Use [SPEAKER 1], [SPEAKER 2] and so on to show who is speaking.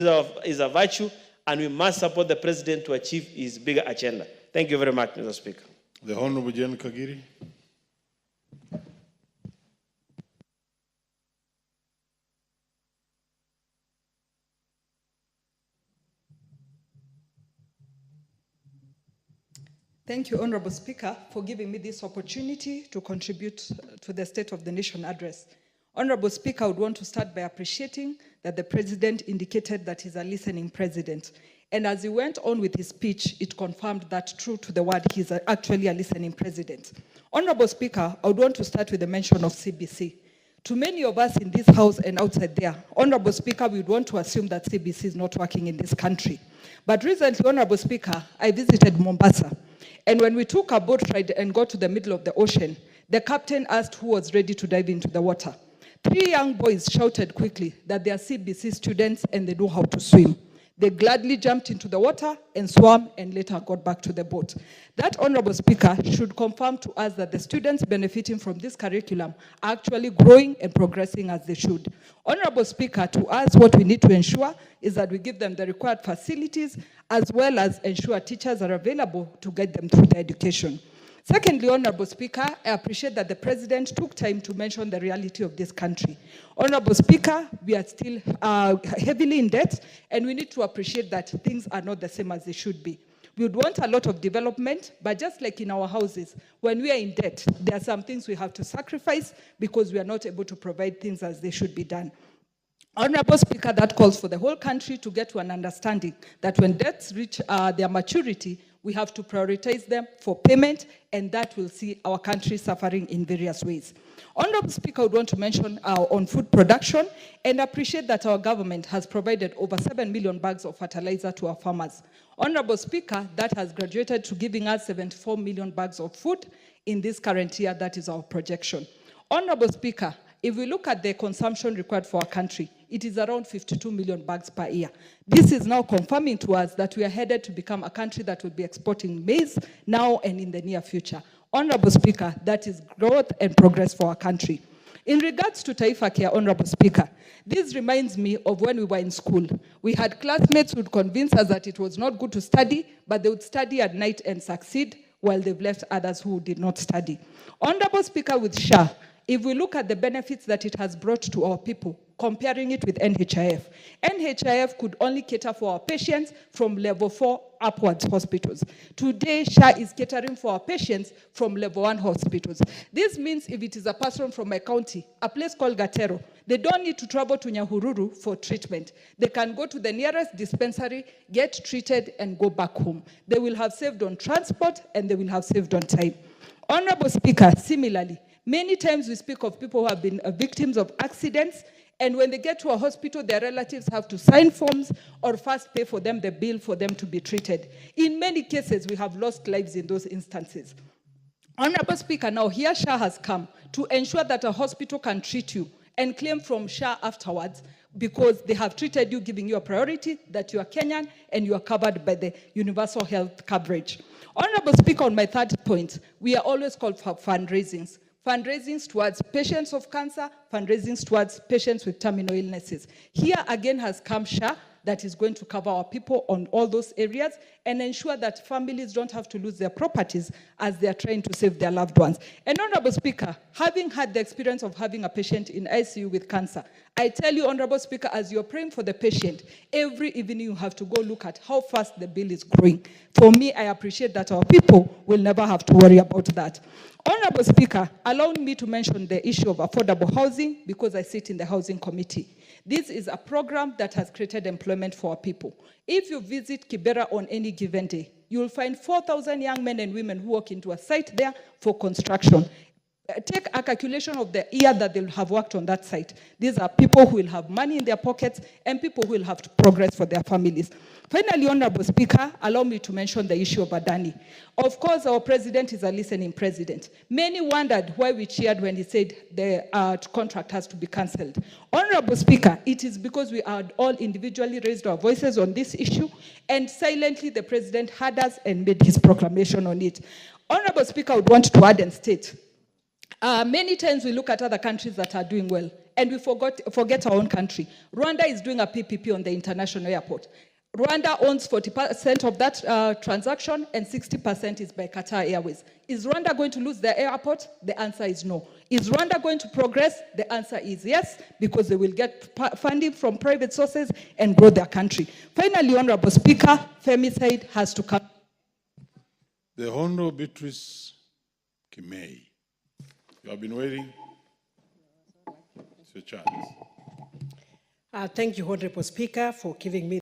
[SPEAKER 1] is a virtue, and we must support the president to achieve his bigger agenda. Thank you very much, Mr. Speaker.
[SPEAKER 2] The Honorable Jane Kagiri.
[SPEAKER 3] Thank you, Honorable Speaker, for giving me this opportunity to contribute to the State of the Nation address. Honorable Speaker, I would want to start by appreciating that the President indicated that he's a listening President. And as he went on with his speech, it confirmed that true to the word, he's actually a listening President. Honorable Speaker, I would want to start with the mention of CBC. To many of us in this House and outside there, Honorable Speaker, we would want to assume that CBC is not working in this country. But recently, Honorable Speaker, I visited Mombasa. And when we took a boat ride and got to the middle of the ocean, the captain asked who was ready to dive into the water. 3 young boys shouted quickly that they are CBC students and they know how to swim. They gladly jumped into the water and swam and later got back to the boat. That, Honorable Speaker, should confirm to us that the students benefiting from this curriculum are actually growing and progressing as they should. Honorable Speaker, to us, what we need to ensure is that we give them the required facilities as well as ensure teachers are available to guide them through their education. Secondly, Honorable Speaker, I appreciate that the President took time to mention the reality of this country. Honorable Speaker, we are still heavily in debt, and we need to appreciate that things are not the same as they should be. We would want a lot of development, but just like in our houses, when we are in debt, there are some things we have to sacrifice because we are not able to provide things as they should be done. Honorable Speaker, that calls for the whole country to get to an understanding that when debts reach their maturity, we have to prioritize them for payment, and that will see our country suffering in various ways. Honorable Speaker, I would want to mention on food production and appreciate that our government has provided over 7 million bags of fertilizer to our farmers. Honorable Speaker, that has graduated to giving us 74 million bags of food in this current year. That is our projection. Honorable Speaker, if we look at the consumption required for our country, it is around 52 million bags per year. This is now confirming to us that we are headed to become a country that will be exporting maize now and in the near future. Honorable Speaker, that is growth and progress for our country. In regards to Taifa Care, Honorable Speaker, this reminds me of when we were in school. We had classmates who would convince us that it was not good to study, but they would study at night and succeed, while they've left others who did not study. Honorable Speaker, with SHA, if we look at the benefits that it has brought to our people, comparing it with NHIF, NHIF could only cater for our patients from level 4 upwards hospitals. Today, SHA is catering for our patients from level 1 hospitals. This means if it is a person from my county, a place called Gatero, they don't need to travel to Nyahururu for treatment. They can go to the nearest dispensary, get treated, and go back home. They will have saved on transport, and they will have saved on time. Honorable Speaker, similarly, many times we speak of people who have been victims of accidents, and when they get to a hospital, their relatives have to sign forms or first pay for them the bill for them to be treated. In many cases, we have lost lives in those instances. Honorable Speaker, now here SHA has come to ensure that a hospital can treat you and claim from SHA afterwards because they have treated you, giving you a priority that you are Kenyan and you are covered by the universal health coverage. Honorable Speaker, on my third point, we are always called for fundraisings. Fundraisings towards patients of cancer, fundraisings towards patients with terminal illnesses. Here again has come SHA that is going to cover our people on all those areas and ensure that families don't have to lose their properties as they are trying to save their loved ones. And Honorable Speaker, having had the experience of having a patient in ICU with cancer, I tell you, Honorable Speaker, as you're praying for the patient, every evening you have to go look at how fast the bill is growing. For me, I appreciate that our people will never have to worry about that. Honorable Speaker, allow me to mention the issue of affordable housing because I sit in the Housing Committee. This is a program that has created employment for our people. If you visit Kibera on any given day, you will find 4,000 young men and women who walk into a site there for construction. Take a calculation of the year that they'll have worked on that site. These are people who will have money in their pockets and people who will have to progress for their families. Finally, Honorable Speaker, allow me to mention the issue of Adani. Of course, our president is a listening president. Many wondered why we cheered when he said the contract has to be cancelled. Honorable Speaker, it is because we had all individually raised our voices on this issue, and silently the president heard us and made his proclamation on it. Honorable Speaker, I would want to add and state, many times we look at other countries that are doing well, And we forget our own country. Rwanda is doing a PPP on the international airport. Rwanda owns 40% of that transaction, and 60% is by Qatar Airways. Is Rwanda going to lose their airport? The answer is no. Is Rwanda going to progress? The answer is yes, because they will get funding from private sources and grow their country. Finally, Honorable Speaker, femicide has to come.
[SPEAKER 2] The Honorable Beatrice Kimei. You have been waiting. It's your chance.
[SPEAKER 4] Thank you, Honorable Speaker, for giving me